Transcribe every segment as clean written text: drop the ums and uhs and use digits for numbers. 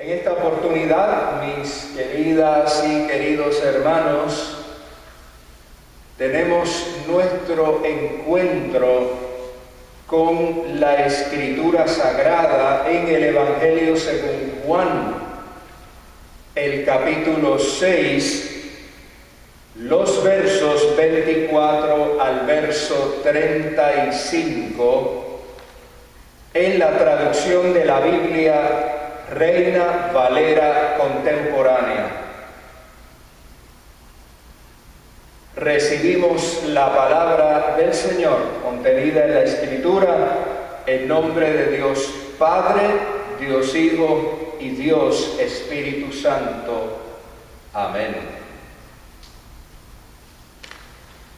En esta oportunidad, mis queridas y queridos hermanos, tenemos nuestro encuentro con la Escritura Sagrada en el Evangelio según Juan, el capítulo 6, los versos 24 al verso 35, en la traducción de la Biblia Reina Valera contemporánea. Recibimos la palabra del Señor contenida en la Escritura en nombre de Dios Padre, Dios Hijo y Dios Espíritu Santo. Amén.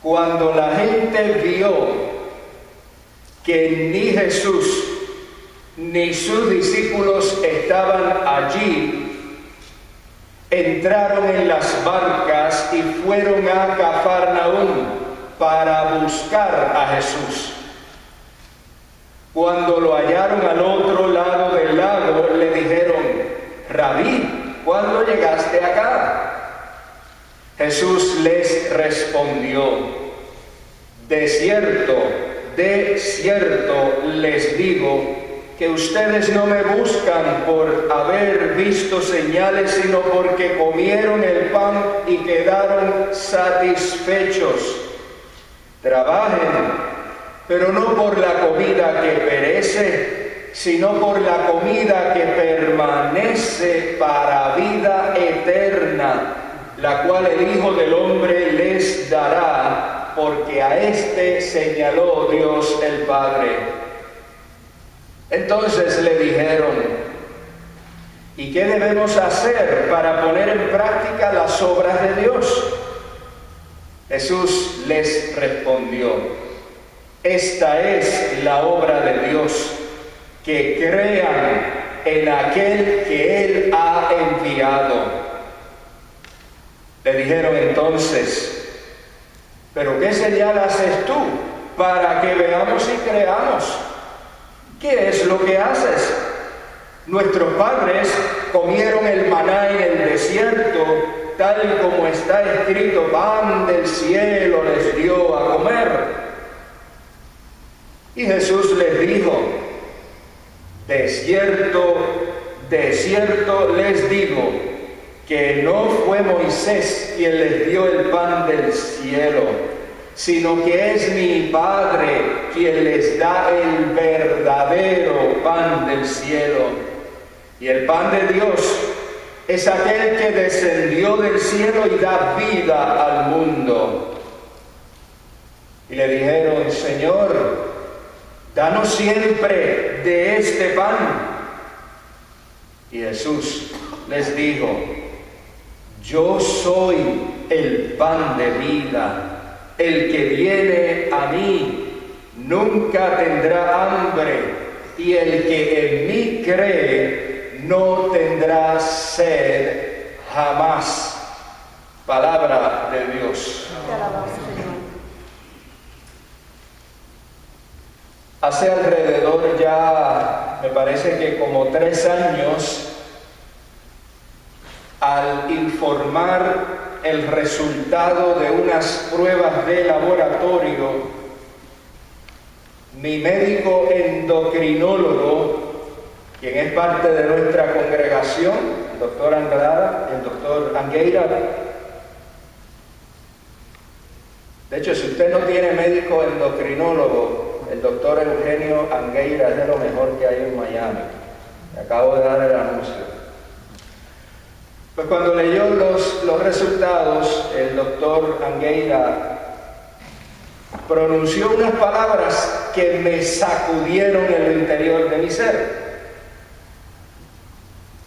Cuando la gente vio que ni Jesús ni sus discípulos estaban allí, entraron en las barcas y fueron a Cafarnaúm para buscar a Jesús. Cuando lo hallaron al otro lado del lago, le dijeron: Rabí, ¿cuándo llegaste acá? Jesús les respondió: de cierto les digo, que ustedes no me buscan por haber visto señales, sino porque comieron el pan y quedaron satisfechos. Trabajen, pero no por la comida que perece, sino por la comida que permanece para vida eterna, la cual el Hijo del Hombre les dará, porque a éste señaló Dios el Padre. Entonces le dijeron: ¿y qué debemos hacer para poner en práctica las obras de Dios? Jesús les respondió: esta es la obra de Dios, que crean en aquel que Él ha enviado. Le dijeron entonces: ¿pero qué señal haces tú para que veamos y creamos? ¿Qué es lo que haces? Nuestros padres comieron el maná en el desierto, tal como está escrito: pan del cielo les dio a comer. Y Jesús les dijo: de cierto les digo, que no fue Moisés quien les dio el pan del cielo, sino que es mi Padre quien les da el verdadero pan del cielo. Y el pan de Dios es aquel que descendió del cielo y da vida al mundo. Y le dijeron: Señor, danos siempre de este pan. Y Jesús les dijo: yo soy el pan de vida. El que viene a mí nunca tendrá hambre, y el que en mí cree no tendrá sed jamás. Palabra de Dios. Te alabamos, Señor. Hace alrededor ya, me parece que como 3 años, al informar el resultado de unas pruebas de laboratorio, mi médico endocrinólogo, quien es parte de nuestra congregación, el doctor Angueira. De hecho, si usted no tiene médico endocrinólogo, el doctor Eugenio Angueira es de lo mejor que hay en Miami. Le acabo de dar el anuncio. Pues cuando leyó los resultados, el doctor Angueira pronunció unas palabras que me sacudieron en el interior de mi ser.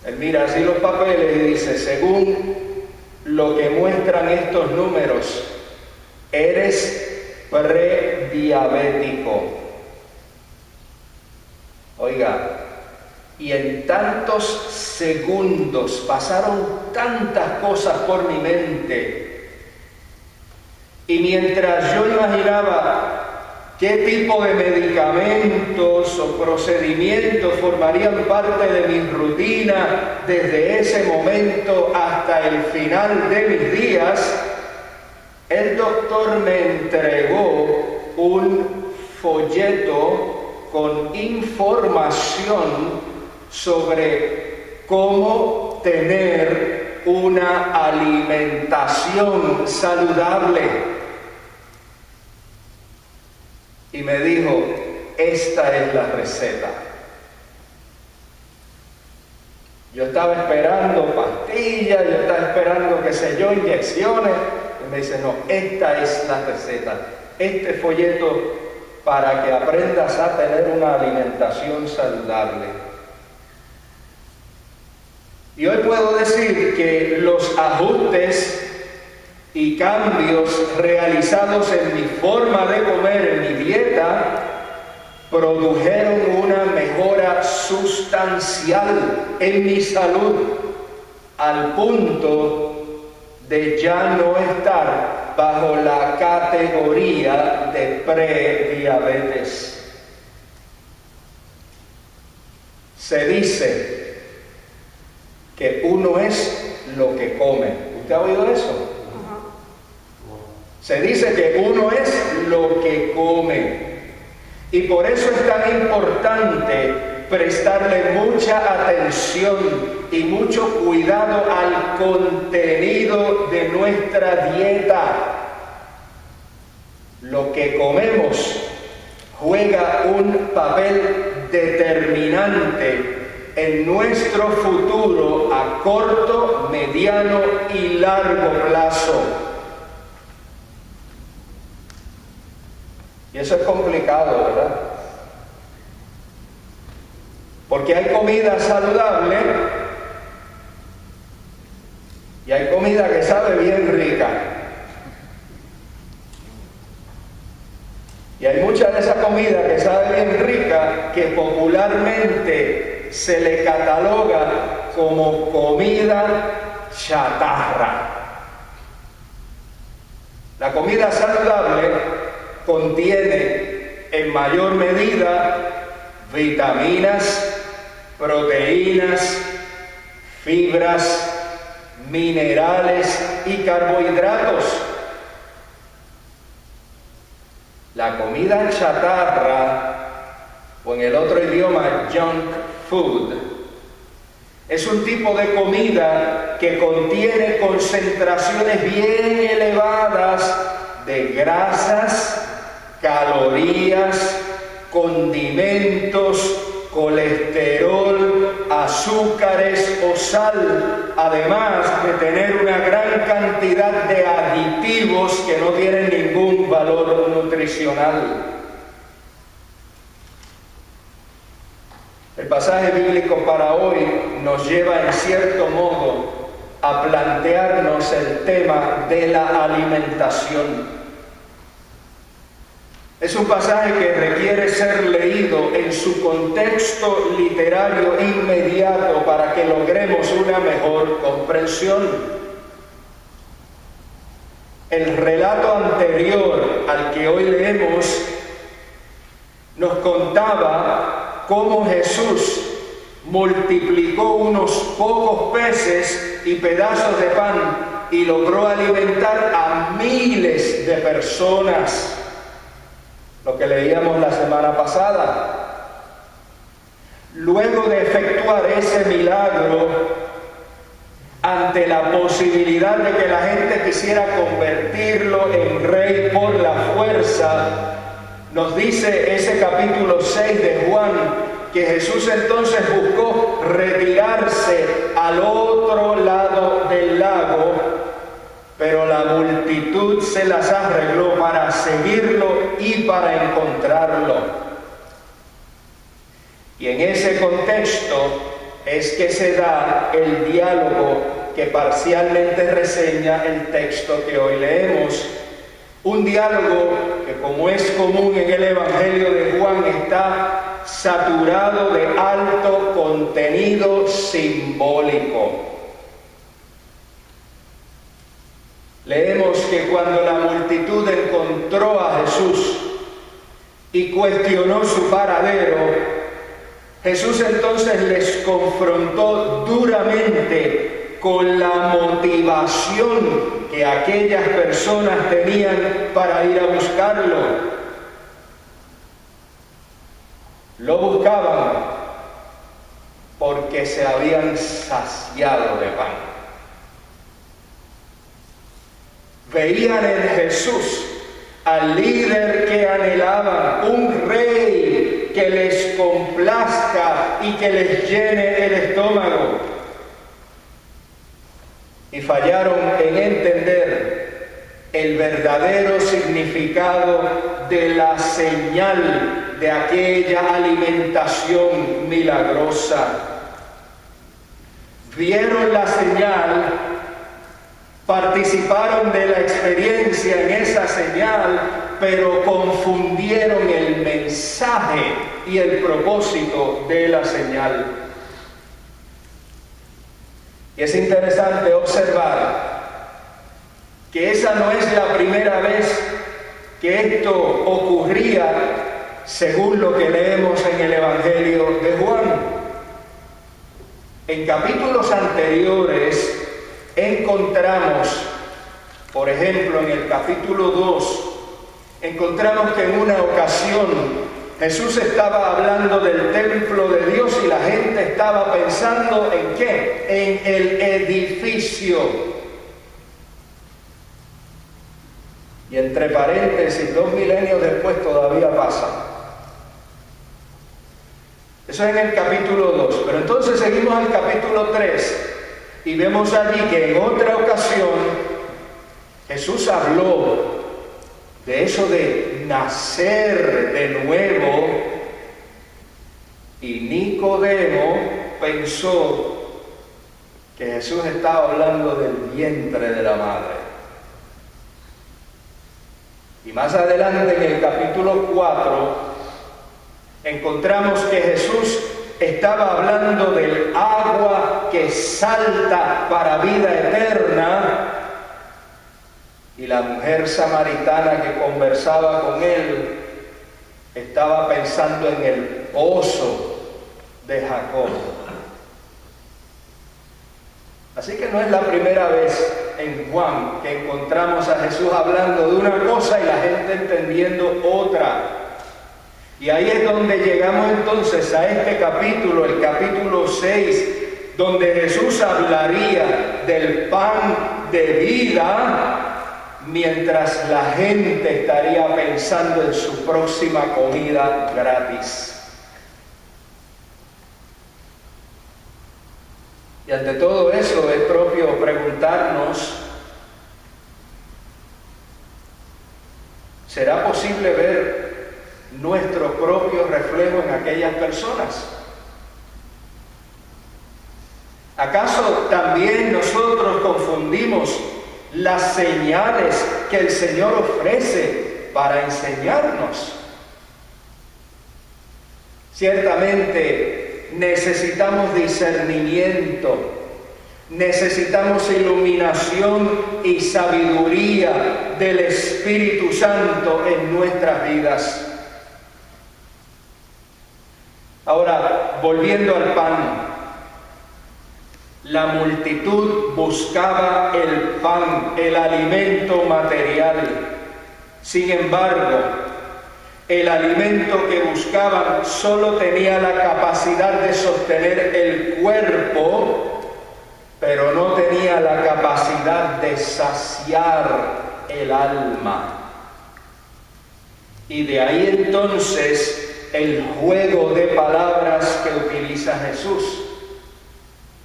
Él mira así los papeles y dice: según lo que muestran estos números, eres prediabético. Oiga, y en tantos segundos pasaron tantas cosas por mi mente. Y mientras yo imaginaba qué tipo de medicamentos o procedimientos formarían parte de mi rutina desde ese momento hasta el final de mis días, el doctor me entregó un folleto con información sobre cómo tener una alimentación saludable. Y me dijo, esta es la receta. Yo estaba esperando pastillas, yo estaba esperando, qué sé yo, inyecciones. Y me dice, no, esta es la receta. Este folleto para que aprendas a tener una alimentación saludable. Y hoy puedo decir que los ajustes y cambios realizados en mi forma de comer, en mi dieta, produjeron una mejora sustancial en mi salud, al punto de ya no estar bajo la categoría de prediabetes. Se dice que uno es lo que come. ¿Usted ha oído eso? Se dice que uno es lo que come. Y por eso es tan importante prestarle mucha atención y mucho cuidado al contenido de nuestra dieta. Lo que comemos juega un papel determinante en nuestro futuro a corto, mediano y largo plazo. Y eso es complicado, ¿verdad? Porque hay comida saludable y hay comida que sabe bien rica. Y hay mucha de esa comida que sabe bien rica que popularmente se le cataloga como comida chatarra. La comida saludable contiene en mayor medida vitaminas, proteínas, fibras, minerales y carbohidratos. La comida chatarra, o en el otro idioma junk food, es un tipo de comida que contiene concentraciones bien elevadas de grasas, calorías, condimentos, colesterol, azúcares o sal, además de tener una gran cantidad de aditivos que no tienen ningún valor nutricional. El pasaje bíblico para hoy nos lleva en cierto modo a plantearnos el tema de la alimentación. Es un pasaje que requiere ser leído en su contexto literario inmediato para que logremos una mejor comprensión. El relato anterior al que hoy leemos nos contaba cómo Jesús multiplicó unos pocos peces y pedazos de pan y logró alimentar a miles de personas. Lo que leíamos la semana pasada. Luego de efectuar ese milagro, ante la posibilidad de que la gente quisiera convertirlo en rey por la fuerza, nos dice ese capítulo 6 de Juan que Jesús entonces buscó retirarse al otro lado del lago, pero la multitud se las arregló para seguirlo y para encontrarlo. Y en ese contexto es que se da el diálogo que parcialmente reseña el texto que hoy leemos. Un diálogo que, como es común en el Evangelio de Juan, está saturado de alto contenido simbólico. Leemos que cuando la multitud encontró a Jesús, y cuestionó su paradero, Jesús entonces les confrontó duramente con la motivación que aquellas personas tenían para ir a buscarlo. Lo buscaban porque se habían saciado de pan. Veían en Jesús al líder que anhelaban, un rey que les complazca y que les llene el estómago. Y fallaron en entender el verdadero significado de la señal de aquella alimentación milagrosa. Vieron la señal, participaron de la experiencia en esa señal, pero confundieron el mensaje y el propósito de la señal. Y es interesante observar que esa no es la primera vez que esto ocurría, según lo que leemos en el Evangelio de Juan. En capítulos anteriores encontramos, por ejemplo, en el capítulo 2, encontramos que en una ocasión Jesús estaba hablando del templo de Dios y la gente estaba pensando ¿en qué? En el edificio. Y entre paréntesis, 2 milenios después todavía pasa. Eso es en el capítulo 2. Pero entonces seguimos al capítulo 3 y vemos allí que en otra ocasión Jesús habló de eso de nacer de nuevo, y Nicodemo pensó que Jesús estaba hablando del vientre de la madre. Y más adelante en el capítulo 4 encontramos que Jesús estaba hablando del agua que salta para vida eterna. Y la mujer samaritana que conversaba con él estaba pensando en el pozo de Jacob. Así que no es la primera vez en Juan que encontramos a Jesús hablando de una cosa y la gente entendiendo otra. Y ahí es donde llegamos entonces a este capítulo, el capítulo 6, donde Jesús hablaría del pan de vida, mientras la gente estaría pensando en su próxima comida gratis. Y ante todo eso es propio preguntarnos, ¿será posible ver nuestro propio reflejo en aquellas personas? ¿Acaso también nosotros confundimos las señales que el Señor ofrece para enseñarnos? Ciertamente necesitamos discernimiento, necesitamos iluminación y sabiduría del Espíritu Santo en nuestras vidas. Ahora, volviendo al pan, la multitud buscaba el pan, el alimento material. Sin embargo, el alimento que buscaban solo tenía la capacidad de sostener el cuerpo, pero no tenía la capacidad de saciar el alma. Y de ahí entonces el juego de palabras que utiliza Jesús.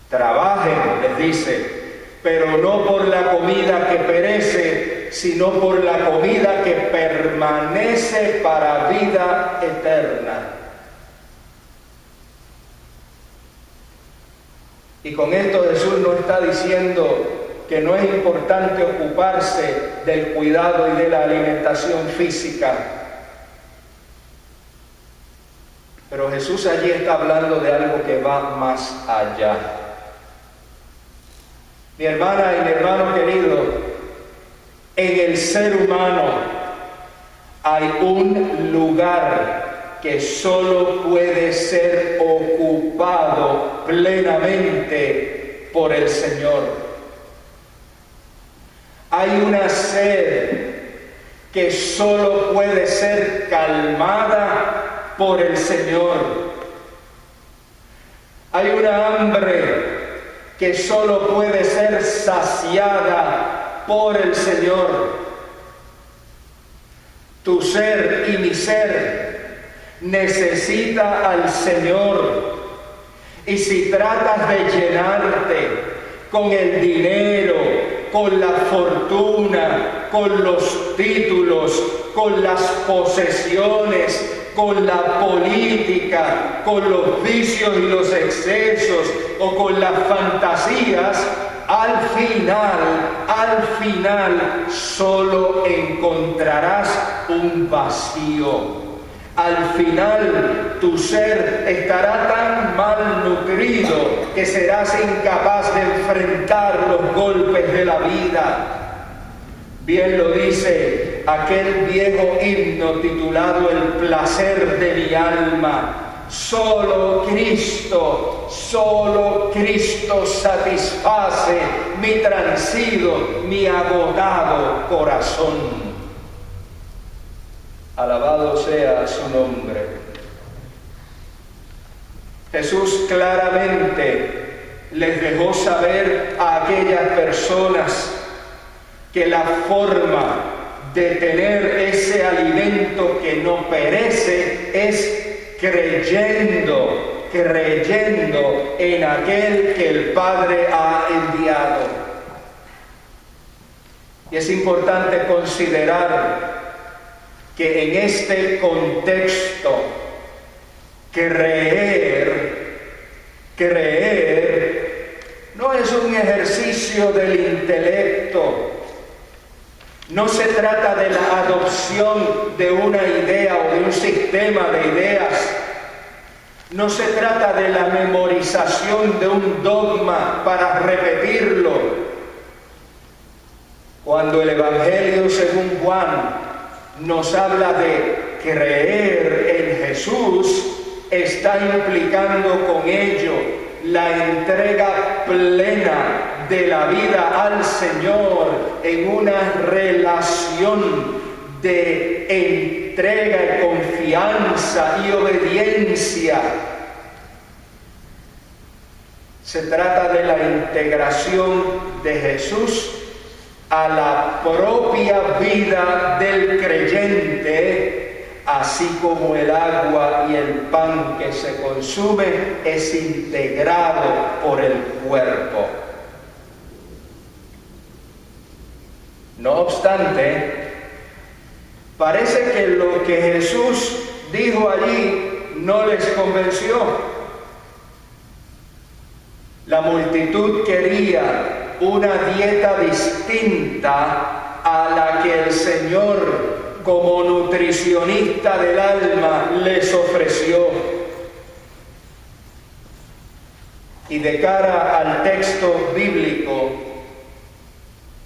Trabajen, les dice, pero no por la comida que perece, sino por la comida que permanece para vida eterna. Y con esto Jesús no está diciendo que no es importante ocuparse del cuidado y de la alimentación física. Pero Jesús allí está hablando de algo que va más allá. Mi hermana y mi hermano querido, en el ser humano Hay un lugar que solo puede ser ocupado plenamente por el Señor. Hay una sed que solo puede ser calmada por el Señor. Hay una hambre que solo puede ser saciada por el Señor. Tu ser y mi ser necesita al Señor. Y si tratas de llenarte con el dinero, con la fortuna, con los títulos, con las posesiones, con la política, con los vicios y los excesos o con las fantasías, al final solo encontrarás un vacío. Al final tu ser estará tan mal nutrido que serás incapaz de enfrentar los golpes de la vida. Bien lo dice aquel viejo himno titulado El placer de mi alma. Solo Cristo satisface mi transido, mi agotado corazón. Alabado sea su nombre. Jesús claramente les dejó saber a aquellas personas que la forma de tener ese alimento que no perece es creyendo en aquel que el Padre ha enviado. Y es importante considerar que en este contexto, creer no es un ejercicio del intelecto. No se trata de la adopción de una idea o de un sistema de ideas. No se trata de la memorización de un dogma para repetirlo. Cuando el Evangelio según Juan nos habla de creer en Jesús, está implicando con ello la entrega plena de la vida al Señor en una relación de entrega y confianza y obediencia. Se trata de la integración de Jesús a la propia vida del creyente, así como el agua y el pan que se consume es integrado por el cuerpo. No obstante, parece que lo que Jesús dijo allí no les convenció. La multitud quería una dieta distinta a la que el Señor, como nutricionista del alma, les ofreció. Y de cara al texto bíblico,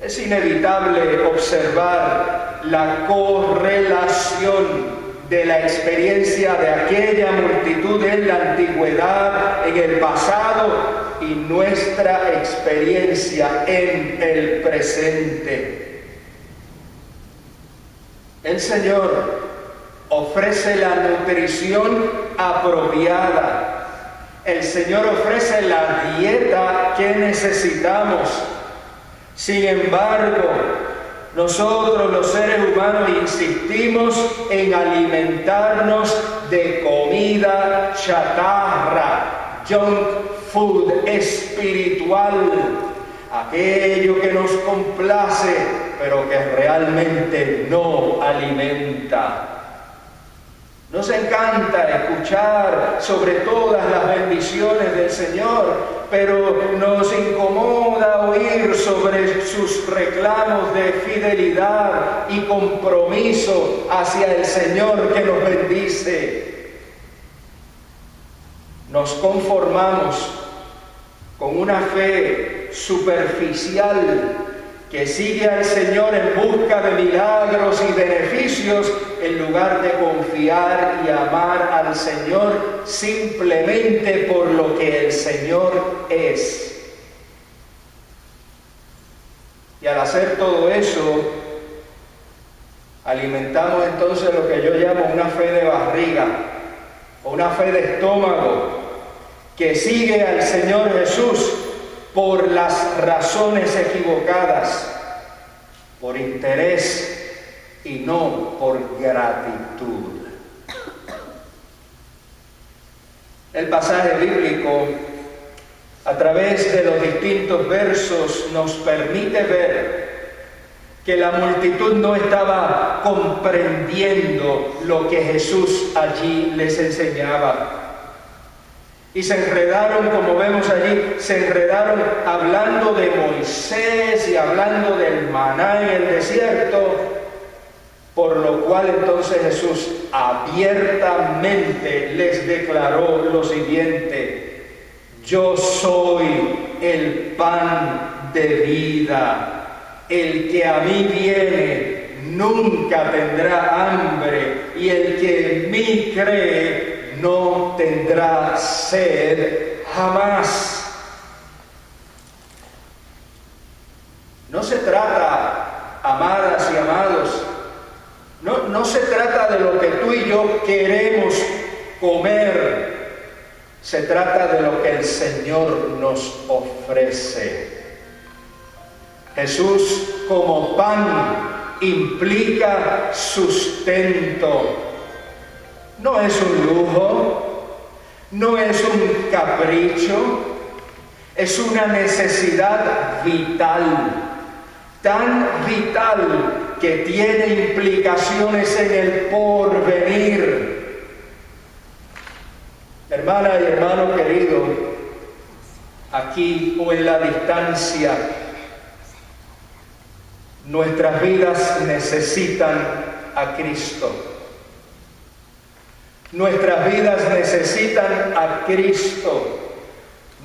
es inevitable observar la correlación de la experiencia de aquella multitud en la antigüedad, en el pasado, y nuestra experiencia en el presente. El Señor ofrece la nutrición apropiada. El Señor ofrece la dieta que necesitamos. Sin embargo, nosotros los seres humanos insistimos en alimentarnos de comida chatarra, junk food espiritual, aquello que nos complace, pero que realmente no alimenta. Nos encanta escuchar sobre todas las bendiciones del Señor, pero nos incomoda oír sobre sus reclamos de fidelidad y compromiso hacia el Señor que nos bendice. Nos conformamos con una fe superficial que sigue al Señor en busca de milagros y beneficios en lugar de confiar y amar al Señor simplemente por lo que el Señor es. Y al hacer todo eso, alimentamos entonces lo que yo llamo una fe de barriga o una fe de estómago que sigue al Señor Jesús por las razones equivocadas, por interés y no por gratitud. El pasaje bíblico, a través de los distintos versos, nos permite ver que la multitud no estaba comprendiendo lo que Jesús allí les enseñaba. Y se enredaron, como vemos allí, se enredaron hablando de Moisés y hablando del maná en el desierto, por lo cual entonces Jesús abiertamente les declaró lo siguiente: yo soy el pan de vida, el que a mí viene nunca tendrá hambre, y el que en mí cree no tendrá sed jamás. No se trata, amadas y amados, no se trata de lo que tú y yo queremos comer, se trata de lo que el Señor nos ofrece. Jesús como pan implica sustento. No es un lujo, no es un capricho, es una necesidad vital, tan vital que tiene implicaciones en el porvenir. Hermana y hermano querido, aquí o en la distancia, nuestras vidas necesitan a Cristo. Nuestras vidas necesitan a Cristo.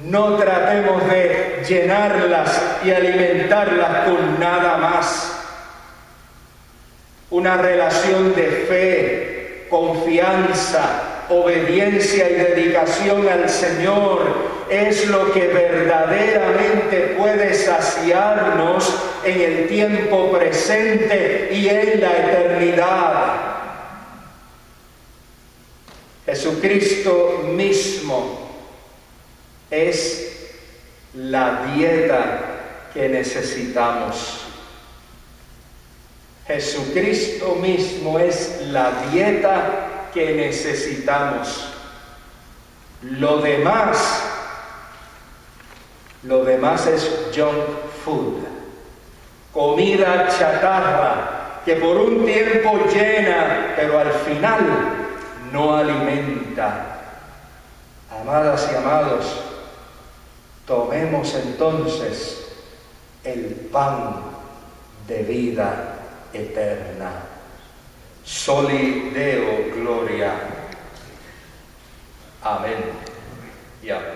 No tratemos de llenarlas y alimentarlas con nada más. Una relación de fe, confianza, obediencia y dedicación al Señor es lo que verdaderamente puede saciarnos en el tiempo presente y en la eternidad. Jesucristo mismo es la dieta que necesitamos. Jesucristo mismo es la dieta que necesitamos. Lo demás es junk food, comida chatarra que por un tiempo llena, pero al final no alimenta. Amadas y amados, tomemos entonces el pan de vida eterna. Soli Deo Gloria. Amén y amén.